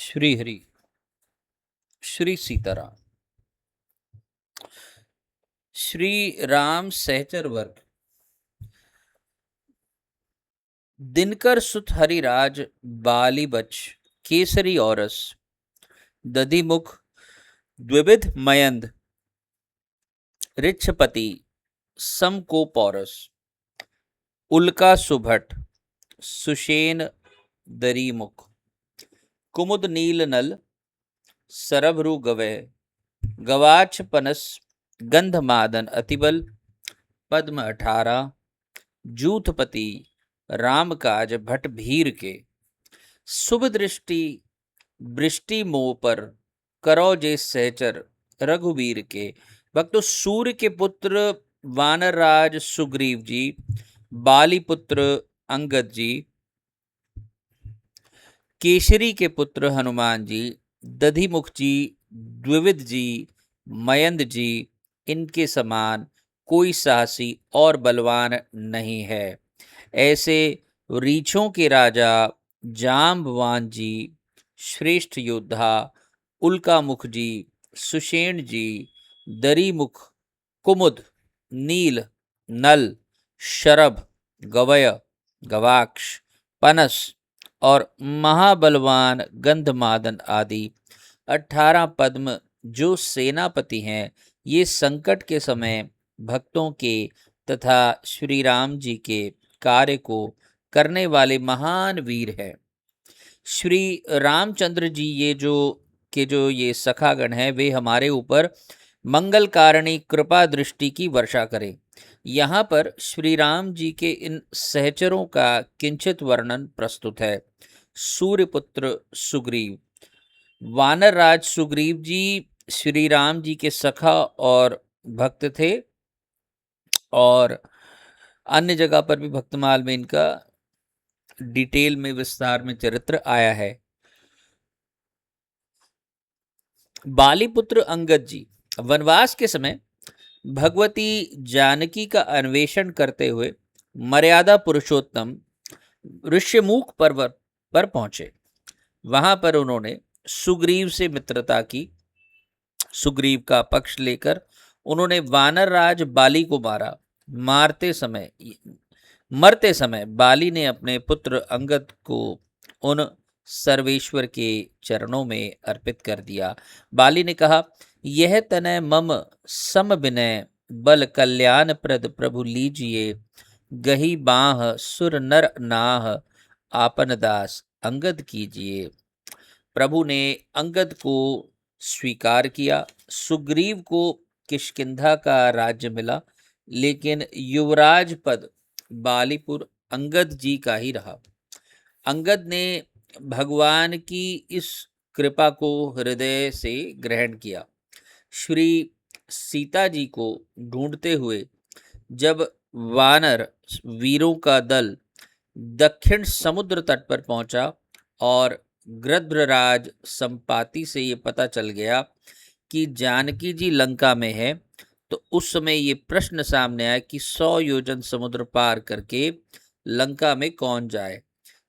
श्री हरि। श्री सीताराम। श्री राम सहचर वर्ग। दिनकर सुत हरिराज बाली बच केसरी औरस दधिमुख द्विविध मयंद ऋक्षपति समको पौरस उल्का सुभट सुषेण दरीमुख कुमुद नील नल सरभरु गवय गवाछ पनस गंधमादन अतिबल पद्म 18 जूथपति रामकाज भट भीर के शुभ दृष्टि वृष्टि मोह पर करो जे सहचर रघुवीर के। भक्तों, सूर्य के पुत्र वानर राज सुग्रीव जी, बाली पुत्र अंगद जी, केसरी के पुत्र हनुमान जी, दधिमुख जी, द्विविध जी, मयंद जी, इनके समान कोई साहसी और बलवान नहीं है। ऐसे रीछों के राजा जाम्बवान जी, श्रेष्ठ योद्धा उल्कामुख जी, सुषेण जी, दरीमुख, कुमुद, नील, नल, शरभ, गवय, गवाक्ष, पनस और महाबलवान गंधमादन आदि 18 पद्म जो सेनापति हैं, ये संकट के समय भक्तों के तथा श्री राम जी के कार्य को करने वाले महान वीर हैं। श्री रामचंद्र जी जो ये सखागण हैं, वे हमारे ऊपर मंगल कारणी कृपा दृष्टि की वर्षा करें। यहाँ पर श्री राम जी के इन सहचरों का किंचित वर्णन प्रस्तुत है। सूर्यपुत्र सुग्रीव। वानर राज सुग्रीव जी श्री राम जी के सखा और भक्त थे, और अन्य जगह पर भी भक्तमाल में इनका डिटेल में विस्तार में चरित्र आया है। बाली पुत्र अंगद जी वनवास के समय भगवती जानकी का अन्वेषण करते हुए मर्यादा पुरुषोत्तम ऋष्यमुख पर्वत पर पहुंचे। वहां पर उन्होंने सुग्रीव से मित्रता की। सुग्रीव का पक्ष लेकर उन्होंने वानर राज बाली को मारा। मरते समय बाली ने अपने पुत्र अंगद को उन सर्वेश्वर के चरणों में अर्पित कर दिया। बाली ने कहा, यह तनय मम सम विनय बल कल्याण प्रद प्रभु लीजिए, गही बाह सुर नर नाह आपन दास अंगद कीजिए। प्रभु ने अंगद को स्वीकार किया। सुग्रीव को किष्किंधा का राज्य मिला, लेकिन युवराज पद बालीपुर अंगद जी का ही रहा। अंगद ने भगवान की इस कृपा को हृदय से ग्रहण किया। श्री सीता जी को ढूंढते हुए जब वानर वीरों का दल दक्षिण समुद्र तट पर पहुंचा और गृध्रराज संपाति से ये पता चल गया कि जानकी जी लंका में है, तो उस समय ये प्रश्न सामने आया कि 100 योजन समुद्र पार करके लंका में कौन जाए।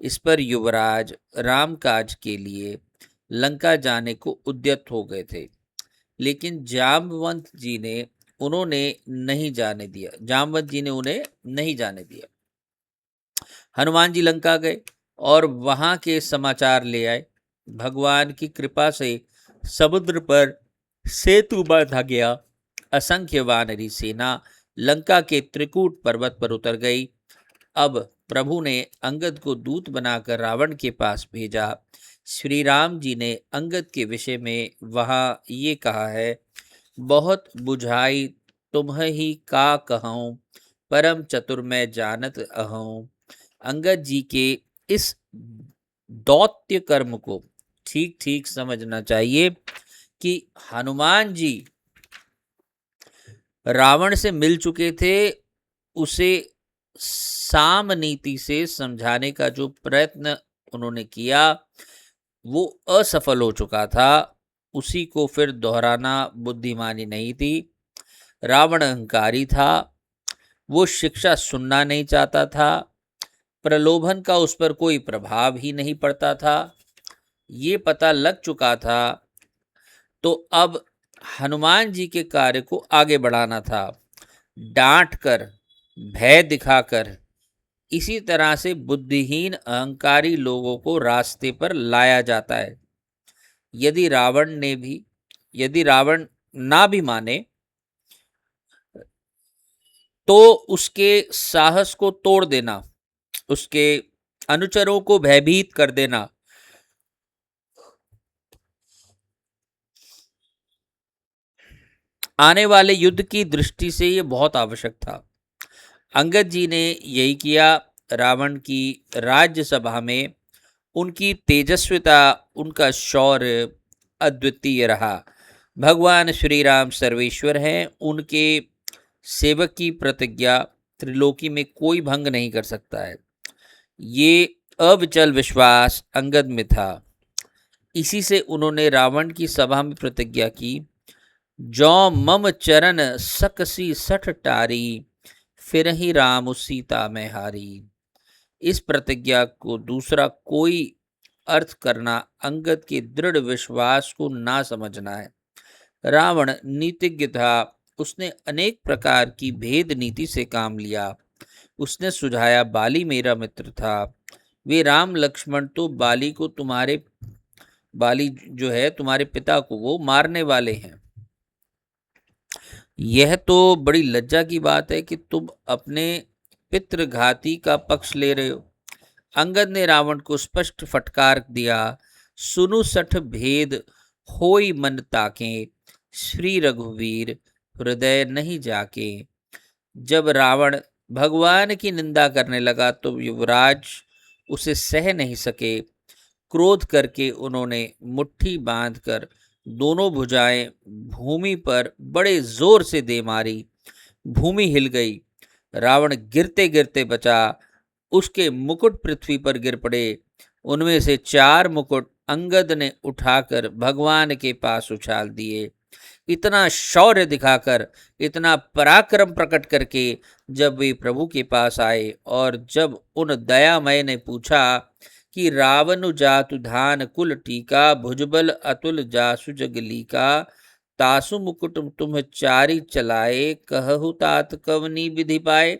इस पर युवराज रामकाज के लिए लंका जाने को उद्यत हो गए थे, लेकिन जाम्बवंत जी ने उन्हें नहीं जाने दिया। हनुमान जी लंका गए और वहां के समाचार ले आए। भगवान की कृपा से समुद्र पर सेतु बांधा गया। असंख्य वानरी सेना लंका के त्रिकूट पर्वत पर उतर गई। अब प्रभु ने अंगद को दूत बनाकर रावण के पास भेजा। श्री राम जी ने अंगद के विषय में वहां ये कहा है, बहुत बुझाई तुम्हि का कहूं, परम चतुर मैं जानत अहूं। अंगद जी के इस दौत्य कर्म को ठीक ठीक समझना चाहिए कि हनुमान जी रावण से मिल चुके थे। उसे साम नीति से समझाने का जो प्रयत्न उन्होंने किया वो असफल हो चुका था। उसी को फिर दोहराना बुद्धिमानी नहीं थी। रावण अहंकारी था, वो शिक्षा सुनना नहीं चाहता था, प्रलोभन का उस पर कोई प्रभाव ही नहीं पड़ता था। ये पता लग चुका था, तो अब हनुमान जी के कार्य को आगे बढ़ाना था। डांट कर, भय दिखाकर, इसी तरह से बुद्धिहीन अहंकारी लोगों को रास्ते पर लाया जाता है। यदि रावण ने भी यदि रावण ना भी माने, तो उसके साहस को तोड़ देना, उसके अनुचरों को भयभीत कर देना, आने वाले युद्ध की दृष्टि से ये बहुत आवश्यक था। अंगद जी ने यही किया। रावण की राज्यसभा में उनकी तेजस्विता, उनका शौर्य अद्वितीय रहा। भगवान श्री राम सर्वेश्वर हैं, उनके सेवक की प्रतिज्ञा त्रिलोकी में कोई भंग नहीं कर सकता है। ये अविचल विश्वास अंगद में था। इसी से उन्होंने रावण की सभा में प्रतिज्ञा की, जौ मम चरण सकसी सठ टारी, फिर ही राम सीता में हारी। इस प्रतिज्ञा को दूसरा कोई अर्थ करना अंगद के दृढ़ विश्वास को ना समझना है। रावण नीतिज्ञ था। उसने अनेक प्रकार की भेद नीति से काम लिया। उसने सुझाया, बाली मेरा मित्र था। वे राम लक्ष्मण तो बाली जो है तुम्हारे पिता को वो मारने वाले हैं। यह तो बड़ी लज्जा की बात है कि तुम अपने पितृघाती का पक्ष ले रहे हो। अंगद ने रावण को स्पष्ट फटकार दिया, सुनु सठ भेद होई मन ताके, श्री रघुवीर हृदय नहीं जाके। जब रावण भगवान की निंदा करने लगा तो युवराज उसे सह नहीं सके। क्रोध करके उन्होंने मुट्ठी बांधकर दोनों भुजाएं भूमि पर बड़े जोर से दे मारी। भूमि हिल गई। रावण गिरते गिरते बचा। उसके मुकुट पृथ्वी पर गिर पड़े। उनमें से 4 मुकुट अंगद ने उठाकर भगवान के पास उछाल दिए। इतना शौर्य दिखाकर, इतना पराक्रम प्रकट करके जब वे प्रभु के पास आए और जब उन दयामय ने पूछा कि रावण जातु धान कुल टीका, भुजबल अतुल जासु जगलीका, तासु मुकुट तुम चारी चलाए, कहु तात कवनी विधि पाए।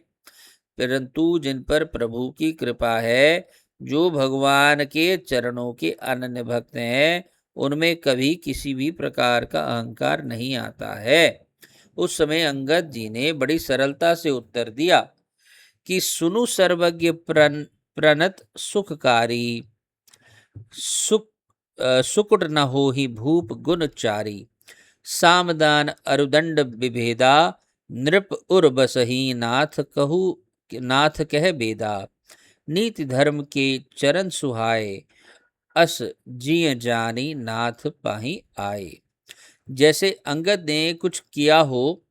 परंतु जिन पर प्रभु की कृपा है, जो भगवान के चरणों के अनन्य भक्त हैं, उनमें कभी किसी भी प्रकार का अहंकार नहीं आता है। उस समय अंगद जी ने बड़ी सरलता से उत्तर दिया कि सुनु सर्वज्ञ प्रणत सुखकारी, सुकुट न हो ही भूप गुणचारी, सामदान अरुदंड विभेदा, नृप उर बसही नाथ कह बेदा, नीति धर्म के चरण सुहाए, अस जिय जानी नाथ पाही आए। जैसे अंगद ने कुछ किया हो,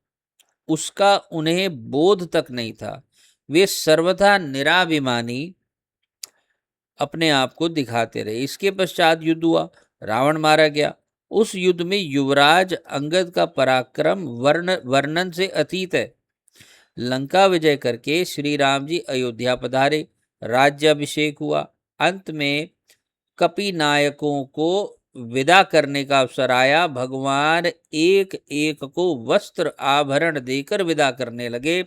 उसका उन्हें बोध तक नहीं था। वे सर्वथा निराभिमानी अपने आप को दिखाते रहे। इसके पश्चात युद्ध हुआ। रावण मारा गया। उस युद्ध में युवराज अंगद का पराक्रम वर्णन से अतीत है। लंका विजय करके श्री राम जी अयोध्या पधारे। राज्याभिषेक हुआ। अंत में कपि नायकों को विदा करने का अवसर आया। भगवान एक एक को वस्त्र आभरण देकर विदा करने लगे।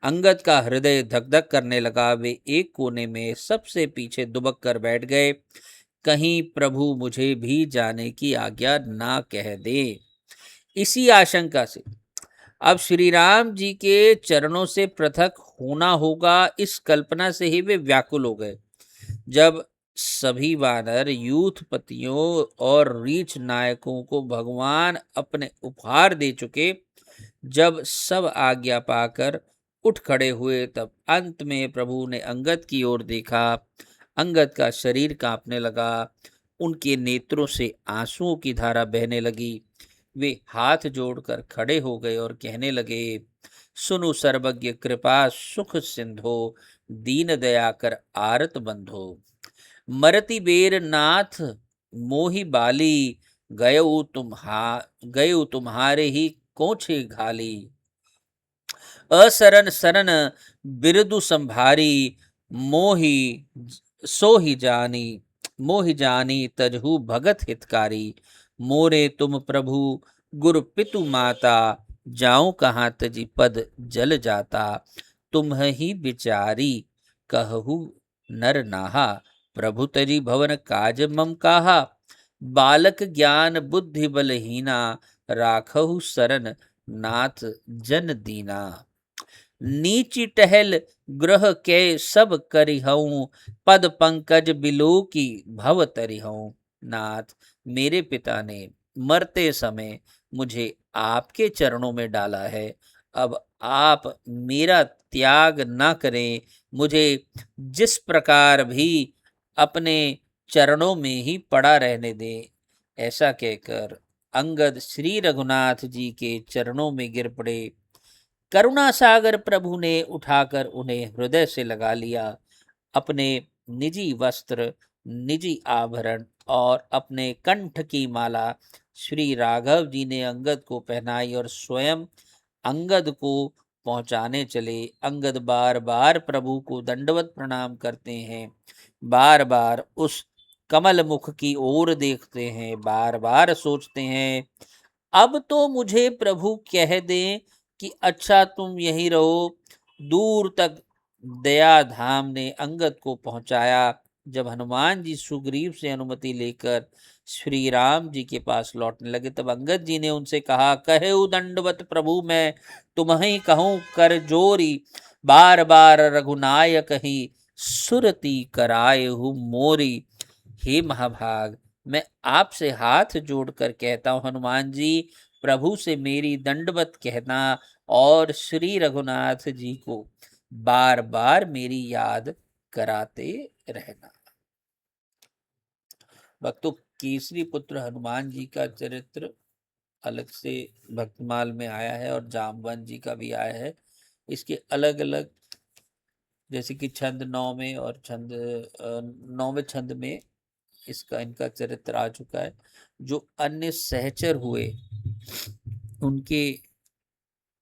अंगद का हृदय धक धक करने लगा। वे एक कोने में सबसे पीछे दुबक कर बैठ गए। कहीं प्रभु मुझे भी जाने की आज्ञा ना कह दे। इसी आशंका से अब श्री राम जी के चरणों से पृथक होना होगा, इस कल्पना से ही वे व्याकुल हो गए। जब सभी वानर यूथपतियों और रीछ नायकों को भगवान अपने उपहार दे चुके, जब सब आज्ञा पाकर उठ खड़े हुए, तब अंत में प्रभु ने अंगद की ओर देखा। अंगद का शरीर कांपने लगा। उनके नेत्रों से आंसुओं की धारा बहने लगी। वे हाथ जोड़कर खड़े हो गए और कहने लगे, सुनु सर्वज्ञ कृपा सुख सिंधो, दीन दया कर आरत बंधो। मरति बेर नाथ मोहि बाली, गयऊ तुम्हारे ही कोछे घाली। असरन सरन बिरदु संभारी, मोहि सो ही जानी। मोहि जानी तजहु भगत हितकारी, मोरे तुम प्रभु गुरु पितु माता, जाऊं कहाँ तजी पद जल जाता, तुम ही विचारी कहु नर नाहा, प्रभु तजी भवन काज मम काहा, बालक ज्ञान बुद्धि बलहीना, राखहु सरन नाथ जन दीना, नीची टहल ग्रह के सब करिहऊं, पद पंकज बिलो की भव तरिहऊं, नाथ मेरे पिता ने मरते समय मुझे आपके चरणों में डाला है, अब आप मेरा त्याग न करें, मुझे जिस प्रकार भी अपने चरणों में ही पड़ा रहने दें। ऐसा कहकर अंगद श्री रघुनाथ जी के चरणों में गिर पड़े। करुणा सागर प्रभु ने उठाकर उन्हें हृदय से लगा लिया। अपने निजी वस्त्र, निजी आभरण और अपने कंठ की माला श्री राघव जी ने अंगद को पहनाई और स्वयं अंगद को पहुंचाने चले। अंगद बार बार प्रभु को दंडवत प्रणाम करते हैं, बार बार उस कमल मुख की ओर देखते हैं, बार बार सोचते हैं अब तो मुझे प्रभु कह दें कि अच्छा तुम यहीं रहो। दूर तक दया धाम ने अंगद को पहुंचाया। जब हनुमान जी सुग्रीव से अनुमति लेकर श्री राम जी के पास लौटने लगे, तब अंगद जी ने उनसे कहा, कहे दंडवत प्रभु मैं तुम्हें कहूं कर जोरी, बार बार रघुनायक ही सुरती कराए हूँ मोरी। हे महाभाग, मैं आपसे हाथ जोड़कर कहता हूं हनुमान जी, प्रभु से मेरी दंडवत कहना और श्री रघुनाथ जी को बार बार मेरी याद कराते रहना। भक्तों, केसरी पुत्र हनुमान जी का चरित्र अलग से भक्तमाल में आया है और जामवंत जी का भी आया है। इसके अलग अलग, जैसे कि छंद 9 में और छंद 9वें छंद में इनका चरित्र आ चुका है। जो अन्य सहचर हुए उनके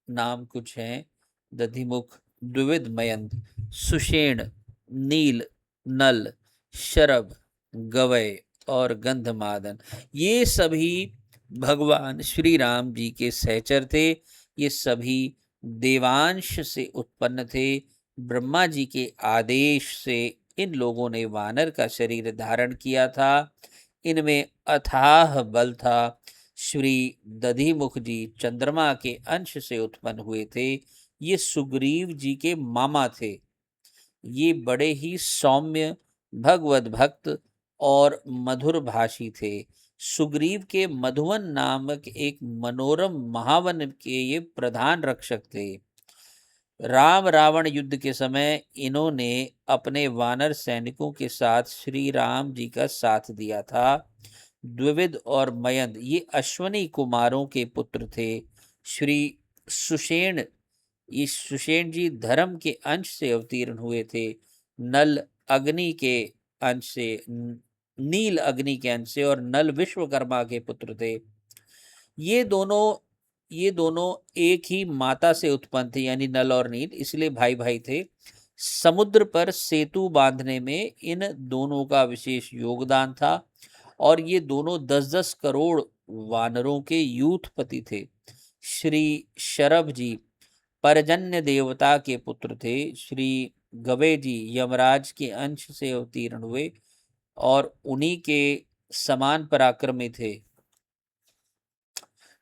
नाम कुछ हैं: दधिमुख, द्विविद मयंद, सुषेण, नील, नल, शरभ, गवय और गंधमादन। ये सभी भगवान श्री राम जी के सहचर थे। ये सभी देवांश से उत्पन्न थे। ब्रह्मा जी के आदेश से इन लोगों ने वानर का शरीर धारण किया था। इनमें अथाह बल था। श्री दधिमुख जी चंद्रमा के अंश से उत्पन्न हुए थे। ये सुग्रीव जी के मामा थे। ये बड़े ही सौम्य, भगवत भक्त और मधुर भाषी थे। सुग्रीव के मधुवन नामक एक मनोरम महावन के ये प्रधान रक्षक थे। राम रावण युद्ध के समय इन्होंने अपने वानर सैनिकों के साथ श्री राम जी का साथ दिया था। द्विविद और मयंद ये अश्वनी कुमारों के पुत्र थे। श्री सुषेण, ये सुषेण जी धर्म के अंश से अवतीर्ण हुए थे। नल अग्नि के अंश से, नील अग्नि के अंश से और नल विश्वकर्मा के पुत्र थे। ये दोनों एक ही माता से उत्पन्न थे, यानी नल और नील, इसलिए भाई भाई थे। समुद्र पर सेतु बांधने में इन दोनों का विशेष योगदान था और ये दोनों 10-10 करोड़ वानरों के यूथपति थे। श्री शरभ जी परजन्य देवता के पुत्र थे। श्री गवे जी यमराज के अंश से अवतीर्ण हुए और उन्हीं के समान पराक्रमी थे।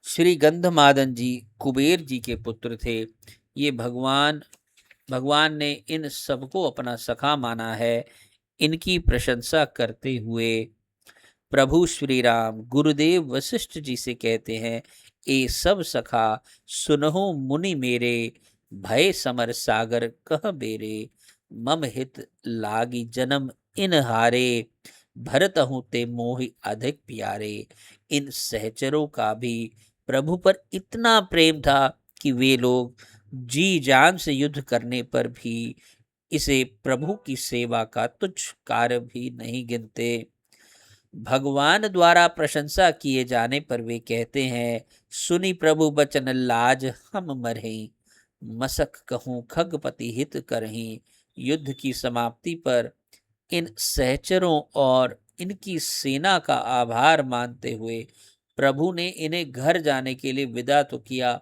श्री गंधमादन जी कुबेर जी के पुत्र थे। ये भगवान ने इन सबको अपना सखा माना है। इनकी प्रशंसा करते हुए प्रभु श्री राम गुरुदेव वशिष्ठ जी से कहते हैं, ए सब सखा सुनहो मुनि मेरे, भय समर सागर कह बेरे, मम हित लागी जन्म इन हारे, भरत हूं ते मोहि अधिक प्यारे। इन सहचरों का भी प्रभु पर इतना प्रेम था कि वे लोग जी जान से युद्ध करने पर भी इसे प्रभु की सेवा का तुच्छ कार्य भी नहीं गिनते। भगवान द्वारा प्रशंसा किए जाने पर वे कहते हैं, सुनी प्रभु बचन लाज हम मरहि, मसक कहूं खगपति हित करहि। युद्ध की समाप्ति पर इन सहचरों और इनकी सेना का आभार मानते हुए प्रभु ने इन्हें घर जाने के लिए विदा तो किया,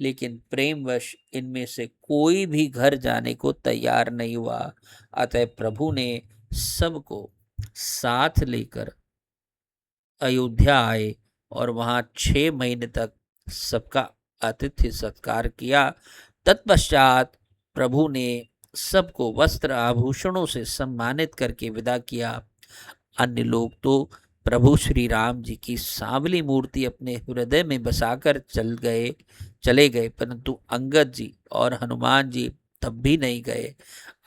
लेकिन प्रेमवश इनमें से कोई भी घर जाने को तैयार नहीं हुआ। अतः प्रभु ने सबको साथ लेकर अयोध्या आए और वहां 6 महीने तक सबका आतिथ्य सत्कार किया। तत्पश्चात प्रभु ने सबको वस्त्र आभूषणों से सम्मानित करके विदा किया। अन्य लोग तो प्रभु श्री राम जी की सांवली मूर्ति अपने हृदय में बसाकर चले गए, परंतु अंगद जी और हनुमान जी तब भी नहीं गए।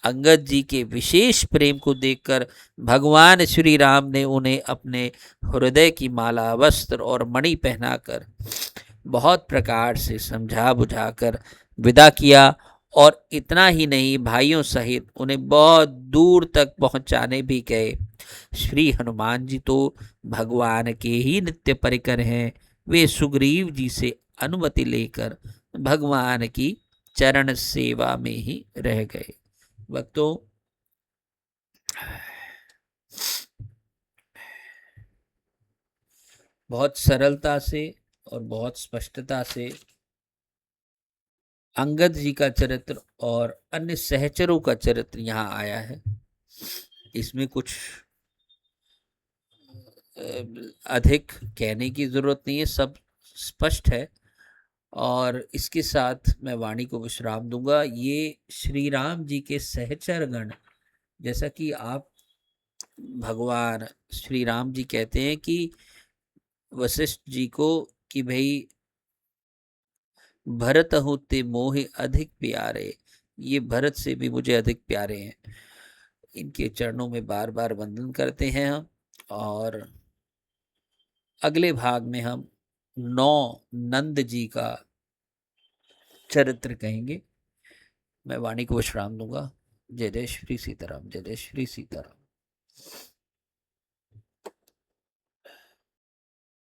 अंगद जी के विशेष प्रेम को देखकर भगवान श्री राम ने उन्हें अपने हृदय की माला, वस्त्र और मणि पहनाकर बहुत प्रकार से समझा बुझाकर विदा किया, और इतना ही नहीं, भाइयों सहित उन्हें बहुत दूर तक पहुंचाने भी गए। श्री हनुमान जी तो भगवान के ही नित्य परिकर हैं। वे सुग्रीव जी से अनुमति लेकर भगवान की चरण सेवा में ही रह गए। भक्तों, बहुत सरलता से और बहुत स्पष्टता से अंगद जी का चरित्र और अन्य सहचरों का चरित्र यहाँ आया है। इसमें कुछ अधिक कहने की जरूरत नहीं है, सब स्पष्ट है। और इसके साथ मैं वाणी को विश्राम दूंगा। ये श्री राम जी के सहचर गण, जैसा कि आप भगवान श्री राम जी कहते हैं कि वशिष्ठ जी को कि भाई भरत होते मोहे अधिक प्यारे, ये भरत से भी मुझे अधिक प्यारे हैं। इनके चरणों में बार बार वंदन करते हैं हम। और अगले भाग में हम 9 नंद जी का चरित्र कहेंगे। मैं वाणी को विश्राम दूंगा। जय जय श्री सीताराम, जय जय श्री सीताराम।